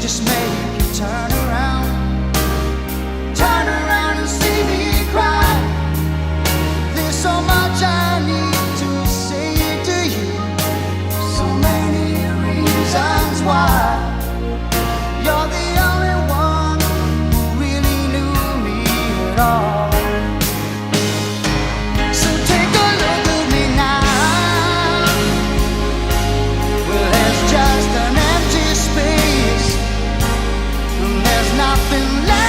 just make you turn around and see me cry. There's so much I need to say to you, so many reasons why. You're the only one who really knew me at all. So take a look at me now. Well, there's just an empty space, and there's nothing left.